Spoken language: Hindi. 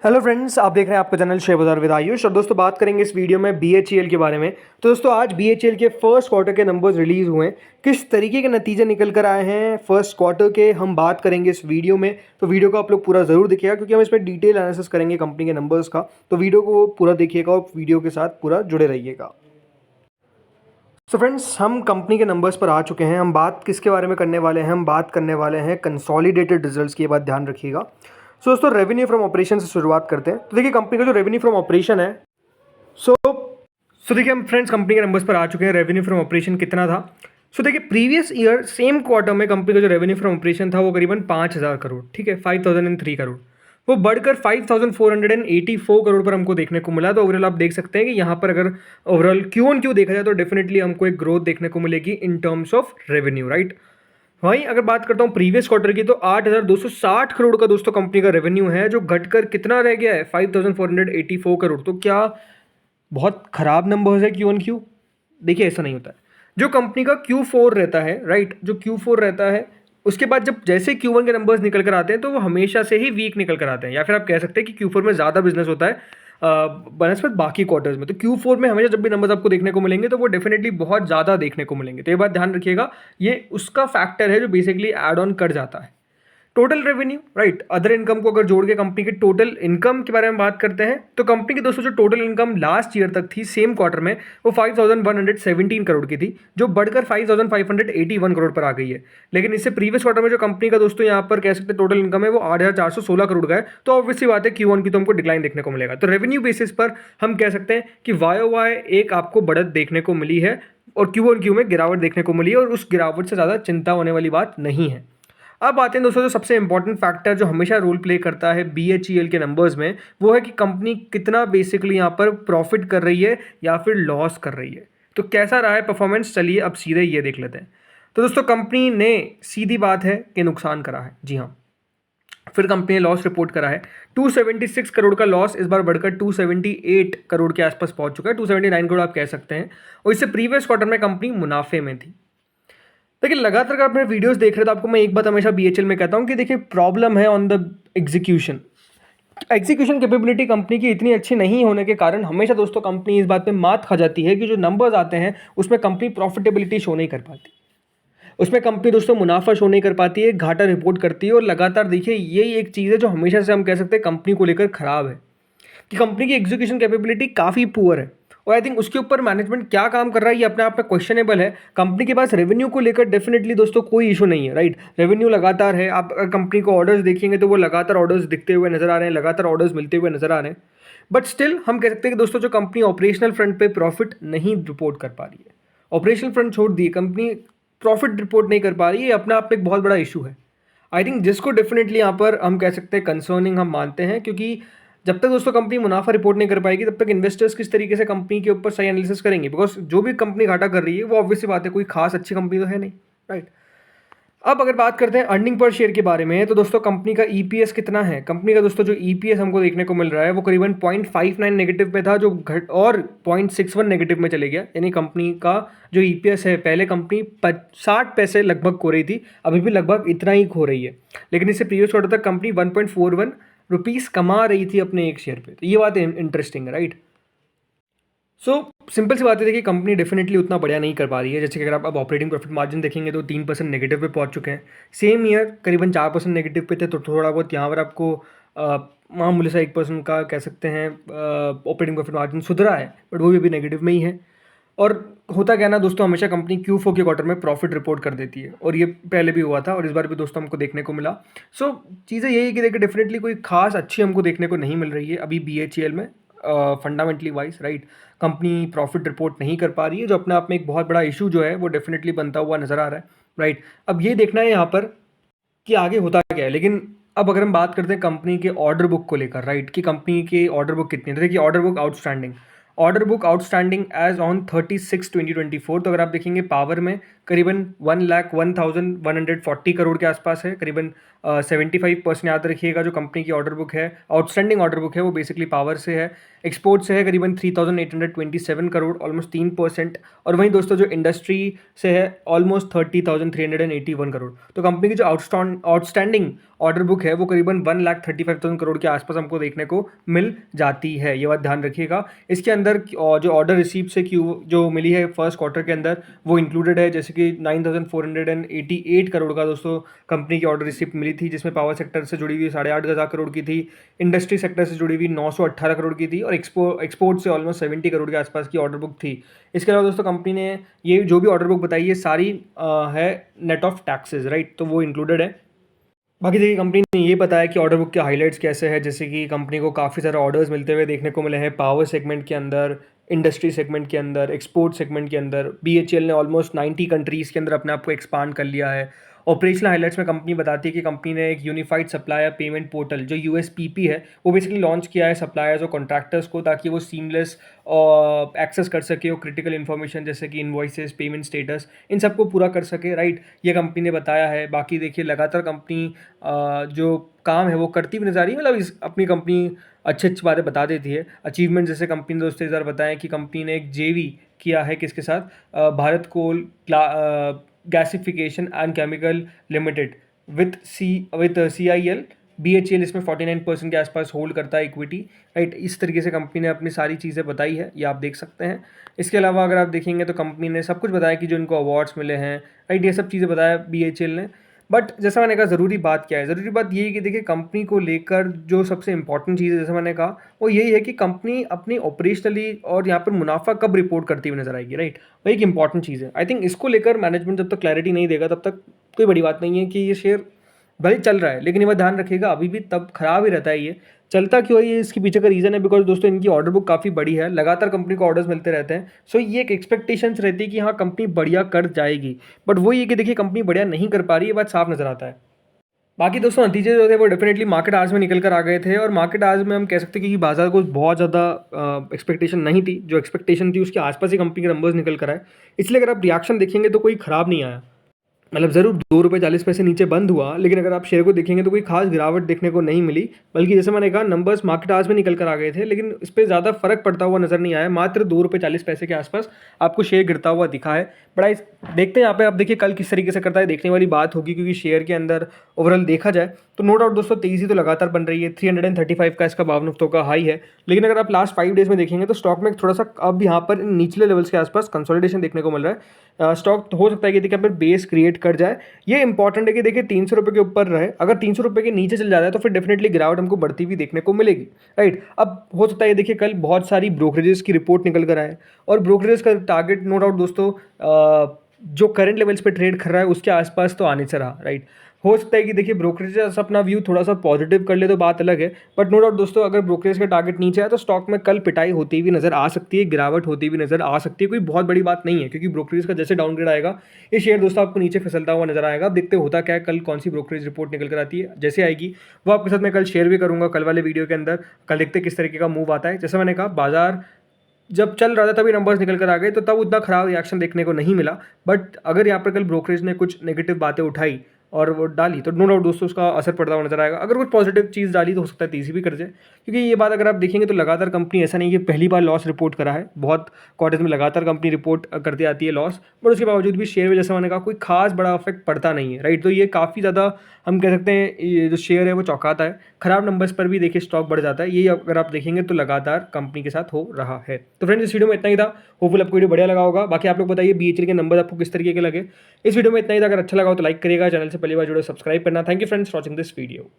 हेलो फ्रेंड्स, आप देख रहे हैं आपका चैनल शेयर बाजार विद आयुष। और दोस्तों बात करेंगे इस वीडियो में बीएचईएल के बारे में। तो दोस्तों आज बीएचईएल के फर्स्ट क्वार्टर के नंबर्स रिलीज हुए हैं, किस तरीके के नतीजे निकल कर आए हैं फर्स्ट क्वार्टर के, हम बात करेंगे इस वीडियो में। तो वीडियो को आप लोग पूरा ज़रूर देखिएगा क्योंकि हम इसमें डिटेल एनालिसिस करेंगे कंपनी के नंबर्स का। तो वीडियो को पूरा देखिएगा और वीडियो के साथ पूरा जुड़े रहिएगा। सो फ्रेंड्स, हम कंपनी के नंबर्स पर आ चुके हैं। हम बात किसके बारे में करने वाले हैं? हम बात करने वाले हैं कंसोलिडेटेड रिजल्ट्स की। ये बात ध्यान रखिएगा। सो दोस्तों रेवेन्यू फ्रॉम ऑपरेशन से शुरुआत करते हैं। तो देखिए कंपनी का जो रेवेन्यू फ्रॉम ऑपरेशन है, सो देखिए हम फ्रेंड्स कंपनी के नंबर्स पर आ चुके हैं। रेवेन्यू फ्रॉम ऑपरेशन कितना था? सो देखिए प्रीवियस ईयर सेम क्वार्टर में कंपनी का जो रेवेन्यू फ्रॉम ऑपरेशन था वो करीबन 5,000 करोड़, ठीक है, 5,003 करोड़। वो बढ़कर 5,484 करोड़ पर हमको देखने को मिला। तो ओवरऑल आप देख सकते हैं कि यहाँ पर अगर ओवरऑल क्यू ऑन क्यू देखा जाए तो डेफिनेटली हमको एक ग्रोथ देखने को मिलेगी in terms of revenue, right. वहीं अगर बात करता हूँ प्रीवियस क्वार्टर की, तो 8,260 करोड़ का दोस्तों कंपनी का रेवेन्यू है, जो घटकर कितना रह गया है? 5,484 करोड़। तो क्या बहुत खराब नंबर्स है क्यू ऑन क्यू? देखिए ऐसा नहीं होता है। जो कंपनी का Q4 रहता है, राइट, जो Q4 रहता है उसके बाद जब जैसे Q1 के नंबर्स निकल कर आते हैं तो वो हमेशा से ही वीक निकल कर आते हैं, या फिर आप कह सकते हैं कि Q4 में ज़्यादा बिजनेस होता है बनस्पत बाकी क्वार्टर्स में। तो Q4 में हमेशा जब भी नंबर्स आपको देखने को मिलेंगे तो वो डेफिनेटली बहुत ज़्यादा देखने को मिलेंगे। तो ये बात ध्यान रखिएगा, ये उसका फैक्टर है जो बेसिकली एड ऑन कर जाता है। Total revenue, right, other income को अगर जोड़ के कंपनी के टोटल इनकम के बारे में बात करते हैं तो कंपनी की दोस्तों जो टोटल इनकम लास्ट ईयर तक थी सेम क्वार्टर में वो 5,117 करोड़ की थी, जो बढ़कर 5,581 करोड़ पर आ गई है। लेकिन इससे प्रीवियस क्वार्टर में जो कंपनी का दोस्तों यहाँ पर कह सकते हैं टोटल इनकम है वो 8,416 करोड़ का है। तो ऑब्वियसली बात है Q1 की तो हमको डिक्लाइन देखने को मिलेगा। तो रेवेन्यू बेसिस पर हम कह सकते हैं कि वाई एक आपको बढ़त देखने को मिली है और Q1 में गिरावट देखने को मिली है, और उस गिरावट से ज़्यादा चिंता होने वाली बात नहीं है। अब आते हैं दोस्तों जो सबसे इंपॉर्टेंट फैक्टर जो हमेशा रोल प्ले करता है बीएचईएल के नंबर्स में, वो है कि कंपनी कितना बेसिकली यहाँ पर प्रॉफिट कर रही है या फिर लॉस कर रही है। तो कैसा रहा है परफॉर्मेंस, चलिए अब सीधे ये देख लेते हैं। तो दोस्तों कंपनी ने सीधी बात है कि नुकसान करा है, जी हाँ। फिर कंपनी ने लॉस रिपोर्ट करा है। 276 करोड़ का लॉस इस बार बढ़कर 278 करोड़ के आसपास पहुंच चुका है, 279 करोड़ आप कह सकते हैं। और इससे प्रीवियस क्वार्टर में कंपनी मुनाफे में थी। देखिए लगातार अगर आप मेरे वीडियोस देख रहे हैं तो आपको मैं एक बात हमेशा बीएचएल में कहता हूं कि देखिए प्रॉब्लम है on the execution capability company की इतनी अच्छी नहीं होने के कारण हमेशा दोस्तों कंपनी इस बात पे मात खा जाती है कि जो नंबर्स आते हैं उसमें कंपनी प्रॉफिटेबिलिटी शो नहीं कर पाती, उसमें कंपनी दोस्तों मुनाफा शो नहीं कर पाती है, घाटा रिपोर्ट करती है। और लगातार देखिए यही एक चीज़ है जो हमेशा से हम कह सकते हैं कंपनी को लेकर खराब है कि कंपनी की एग्जीक्यूशन कैपेबिलिटी काफ़ी पुअर है। और आई थिंक उसके ऊपर मैनेजमेंट क्या काम कर रहा है ये अपने आप में क्वेश्चनेबल है। कंपनी के पास रेवेन्यू को लेकर डेफिनेटली दोस्तों कोई इशू नहीं है, राइट, रेवेन्यू लगातार है। आप अगर कंपनी को ऑर्डर्स देखेंगे तो वो लगातार ऑर्डर्स दिखते हुए नजर आ रहे हैं, लगातार ऑर्डर्स मिलते हुए नजर आ रहे हैं। बट स्टिल हम कह सकते हैं कि दोस्तों जो कंपनी ऑपरेशनल फ्रंट पे प्रॉफिट नहीं रिपोर्ट कर पा रही है, ऑपरेशनल फ्रंट छोड़ दिए, कंपनी प्रॉफिट रिपोर्ट नहीं कर पा रही है, ये अपने आप में एक बहुत बड़ा इशू है। आई थिंक जिसको डेफिनेटली यहाँ पर हम कह सकते हैं कंसर्निंग हम मानते हैं, क्योंकि जब तक दोस्तों कंपनी मुनाफा रिपोर्ट नहीं कर पाएगी तब तक इन्वेस्टर्स किस तरीके से कंपनी के ऊपर सही एनालिसिस करेंगे, बिकॉज जो भी कंपनी घाटा कर रही है वो ऑब्वियसली बात है कोई खास अच्छी कंपनी तो है नहीं, राइट। अब अगर बात करते हैं अर्निंग पर शेयर के बारे में, तो दोस्तों कंपनी का ईपीएस कितना है? कंपनी का दोस्तों जो ईपीएस हमको देखने को मिल रहा है वो करीबन 0.59 नेगेटिव में था, जो घट और 0.61 नेगेटिव में चले गया। यानी कंपनी का जो ईपीएस है, पहले कंपनी 60 पैसे लगभग खो रही थी, अभी भी लगभग इतना ही खो रही है। लेकिन इससे प्रीवियस क्वार्टर तक कंपनी 1.41 रुपीज़ कमा रही थी अपने एक शेयर पे। तो ये बात इंटरेस्टिंग है, राइट। सो सिंपल सी बात है, देखिए कंपनी डेफिनेटली उतना बढ़िया नहीं कर पा रही है। जैसे कि अगर आप अब ऑपरेटिंग प्रॉफिट मार्जिन देखेंगे तो 3% नेगेटिव पे पहुंच चुके हैं। सेम ईयर करीबन 4% नेगेटिव पे थे, तो थोड़ा बहुत यहाँ पर आपको मामूली सा 1% का कह सकते हैं ऑपरेटिंग प्रॉफिट मार्जिन सुधरा है, बट वो भी अभी नेगेटिव में ही है। और होता क्या ना दोस्तों, हमेशा कंपनी Q4 के क्वार्टर में प्रॉफिट रिपोर्ट कर देती है, और ये पहले भी हुआ था और इस बार भी दोस्तों हमको देखने को मिला। सो चीज़ें यही है कि देखिए डेफिनेटली कोई खास अच्छी हमको देखने को नहीं मिल रही है अभी बीएचईएल में fundamentally wise, right. Company profit report नहीं कर पा रही है, जो अपने आप में एक बहुत बड़ा इशू जो है वो डेफिनेटली बनता हुआ नजर आ रहा है, राइट। अब ये देखना है यहाँ पर कि आगे होता क्या है। लेकिन अब अगर हम बात करते हैं कंपनी के ऑर्डर बुक को लेकर, राइट, कि कंपनी के ऑर्डर बुक कितनी है, तो देखिए order book outstanding as on 36/2024। तो अगर आप देखेंगे पावर में करीबन 1,01,140 करोड़ के आसपास है। करीबन 75% याद रखिएगा जो कंपनी की ऑर्डर बुक है, आउटस्टैंडिंग ऑर्डर बुक है, वो बेसिकली पावर से है। एक्सपोर्ट से है करीबन 3,827 करोड़, ऑलमोस्ट 3%। और वहीं दोस्तों जो इंडस्ट्री से है ऑलमोस्ट 30,381 करोड़। तो कंपनी की जो आउटस्टैंडिंग ऑर्डर बुक है वो करीबन 1,35,000 करोड़ के आसपास हमको देखने को मिल जाती है, ये बात ध्यान रखिएगा। इसके अंदर जो ऑर्डर रिसीव से जो मिली है फर्स्ट क्वार्टर के अंदर वो इंक्लूडेड है, जैसे कि 9,488 करोड़ का दोस्तों कंपनी की ऑर्डर रिसीव मिली थी, जिसमें पावर सेक्टर से जुड़ी हुई 8,500 करोड़ की थी, इंडस्ट्री सेक्टर से जुड़ी हुई 918 करोड़ की थी, और एक्सपोर्ट से ऑलमोस्ट 70 करोड़ के आसपास की ऑर्डर बुक थी। इसके अलावा दोस्तों कंपनी ने ये जो भी ऑर्डर बुक बताई है सारी है नेट ऑफ टैक्सेस, राइट, तो वो इंक्लूडेड है। बाकी देखिए कंपनी ने ये बताया कि ऑर्डर बुक के हाइलाइट्स कैसे हैं, जैसे कि कंपनी को काफ़ी सारे ऑर्डर्स मिलते हुए देखने को मिले हैं पावर सेगमेंट के अंदर, इंडस्ट्री सेगमेंट के अंदर, एक्सपोर्ट सेगमेंट के अंदर। बीएचईएल ने ऑलमोस्ट 90 कंट्रीज़ के अंदर अपने आप को एक्सपांड कर लिया है। ऑपरेशनल हाइलाइट्स में कंपनी बताती है कि कंपनी ने एक यूनिफाइड सप्लायर पेमेंट पोर्टल जो यूएसपीपी है वो बेसिकली लॉन्च किया है सप्लायर्स और कॉन्ट्रैक्टर्स को, ताकि वो सीमलेस एक्सेस कर सके और क्रिटिकल इन्फॉर्मेशन जैसे कि इन्वॉइसेस, पेमेंट स्टेटस, इन सबको पूरा कर सके, राइट, ये कंपनी ने बताया है। बाकी देखिए लगातार कंपनी जो काम है वो करती भी नजर आ रही है, मतलब इस अपनी कंपनी अच्छी अच्छी बातें बता देती है। अचीवमेंट जैसे कंपनी ने दोस्तों इस बार बताएं कि कंपनी ने एक जेवी किया है किसके साथ, Bharat coal gasification and chemical limited with CIL। BHEL इसमें 49% के आसपास होल्ड करता है इक्विटी, राइट। इस तरीके से कंपनी ने अपनी सारी चीज़ें बताई है, ये आप देख सकते हैं। इसके अलावा अगर आप देखेंगे तो कंपनी ने सब कुछ बताया कि जो इनको अवार्ड्स मिले हैं, राइट, ये सब चीज़ें बताया BHEL ने। बट जैसा मैंने कहा ज़रूरी बात क्या है, ज़रूरी बात ये है कि देखिए कंपनी को लेकर जो सबसे इंपॉर्टेंट चीज़ है, जैसा मैंने कहा, वो यही है कि कंपनी अपनी ऑपरेशनली और यहाँ पर मुनाफा कब रिपोर्ट करती हुई नजर आएगी, राइट, वो एक इंपॉर्टेंट चीज़ है। आई थिंक इसको लेकर मैनेजमेंट जब तक क्लैरिटी नहीं देगा तब तक कोई बड़ी बात नहीं है कि ये शेयर भले चल रहा है, लेकिन ये बात ध्यान रखिएगा अभी भी तब खराब ही रहता है। ये चलता क्यों है, ये इसके पीछे का रीज़न है बिकॉज दोस्तों इनकी ऑर्डर बुक काफ़ी बड़ी है, लगातार कंपनी को ऑर्डर्स मिलते रहते हैं। सो ये एक एक्सपेक्टेशंस रहती है कि हाँ कंपनी बढ़िया कर जाएगी, बट वो ये कि देखिए कंपनी बढ़िया नहीं कर पा रही है, बात साफ नजर आता है। बाकी दोस्तों नतीजे जो थे वो डेफिनेटली मार्केट आज में निकल कर आ गए थे, और मार्केट आज में हम कह सकते हैं कि बाजार को बहुत ज़्यादा एक्सपेक्टेशन नहीं थी, जो एक्सपेक्टेशन थी उसके आसपास ही कंपनी के नंबर्स निकल कर आए। इसलिए अगर आप रिएक्शन देखेंगे तो कोई ख़राब नहीं आया, मतलब ज़रूर ₹2.40 नीचे बंद हुआ, लेकिन अगर आप शेयर को देखेंगे तो कोई खास गिरावट देखने को नहीं मिली। बल्कि जैसे मैंने कहा नंबर्स मार्केट आज में निकल कर आ गए थे, लेकिन इस पर ज़्यादा फर्क पड़ता हुआ नज़र नहीं आया। मात्र ₹2.40 के आसपास आपको शेयर गिरता हुआ दिखा है। बड़ा देखते हैं यहाँ पे, आप देखिए कल किस तरीके से करता है, देखने वाली बात होगी, क्योंकि शेयर के अंदर ओवरऑल देखा जाए तो नो डाउट दोस्तों तेज़ी तो लगातार बन रही है। 335 का इसका 52 हफ्तों का हाई है, लेकिन अगर आप लास्ट 5 डेज में देखेंगे तो स्टॉक में थोड़ा सा अब यहाँ पर निचले लेवल्स के आसपास कंसोलिडेशन देखने को मिल रहा है। स्टॉक हो सकता है कि देखिए यहाँ पर बेस क्रिएट कर जाए। ये इंपॉर्टेंट है कि देखिए 300 रुपये के ऊपर रहे, अगर 300 रुपये के नीचे चल जाता है तो फिर डेफिनेटली गिरावट हमको बढ़ती हुई देखने को मिलेगी, राइट। अब हो सकता है देखिए कल बहुत सारी ब्रोकरेजेस की रिपोर्ट निकल कर आए, और ब्रोकरेज का टारगेट नो डाउट दोस्तों जो करंट लेवल्स पे ट्रेड कर रहा है उसके आसपास तो आने से रहा, राइट। हो सकता है कि देखिए ब्रोकरेज अपना व्यू थोड़ा सा पॉजिटिव कर ले तो बात अलग है, बट नो डाउट दोस्तों अगर ब्रोकरेज का टारगेट नीचे आए तो स्टॉक में कल पिटाई होती हुई नजर आ सकती है, गिरावट होती हुई नजर आ सकती है। कोई बहुत बड़ी बात नहीं है, क्योंकि ब्रोकरेज का जैसे डाउनग्रेड आएगा ये शेयर दोस्तों आपको नीचे फिसलता हुआ नजर आएगा। अब देखते होता क्या है, कल कौन सी ब्रोकरेज रिपोर्ट निकल कर आती है, जैसे आएगी वो आपके साथ मैं कल शेयर भी करूँगा कल वाले वीडियो के अंदर। कल देखते किस तरीके का मूव आता है। जैसे मैंने कहा बाजार जब चल रहा था तभी नंबर्स निकल कर आ गए, तो तब उतना खराब रिएक्शन देखने को नहीं मिला। बट अगर यहाँ पर कल ब्रोकरेज ने कुछ नेगेटिव बातें उठाई और वो डाली तो नो डाउट दोस्तों उसका असर पड़ता हुआ नजर आएगा। अगर कुछ पॉजिटिव चीज़ डाली तो हो सकता है तेजी भी कर जाए, क्योंकि ये बात अगर आप देखेंगे तो लगातार कंपनी ऐसा नहीं कि पहली बार लॉस रिपोर्ट करा है, बहुत क्वार्टर्स में लगातार कंपनी रिपोर्ट करती आती है लॉस, बट उसके बावजूद भी शेयर में जैसे मैंने कहा कोई खास बड़ा इफेक्ट पड़ता नहीं है, राइट। तो ये काफ़ी ज़्यादा हम कह सकते हैं ये जो शेयर है वो चौंकाता है। खराब नंबर्स पर भी देखिए स्टॉक बढ़ जाता है, ये अगर आप देखेंगे तो लगातार कंपनी के साथ हो रहा है। तो फ्रेंड्स इस वीडियो में इतना ही था, होपफुल आपको वीडियो बढ़िया लगा होगा। बाकी आप लोग बताइए BHEL के नंबर आपको किस तरीके के लगे। इस वीडियो में इतना ही था, अगर अच्छा लगा हो तो लाइक करिएगा, चैनल से पहली बार जुड़े सब्सक्राइब करना। Thank you friends for watching this video.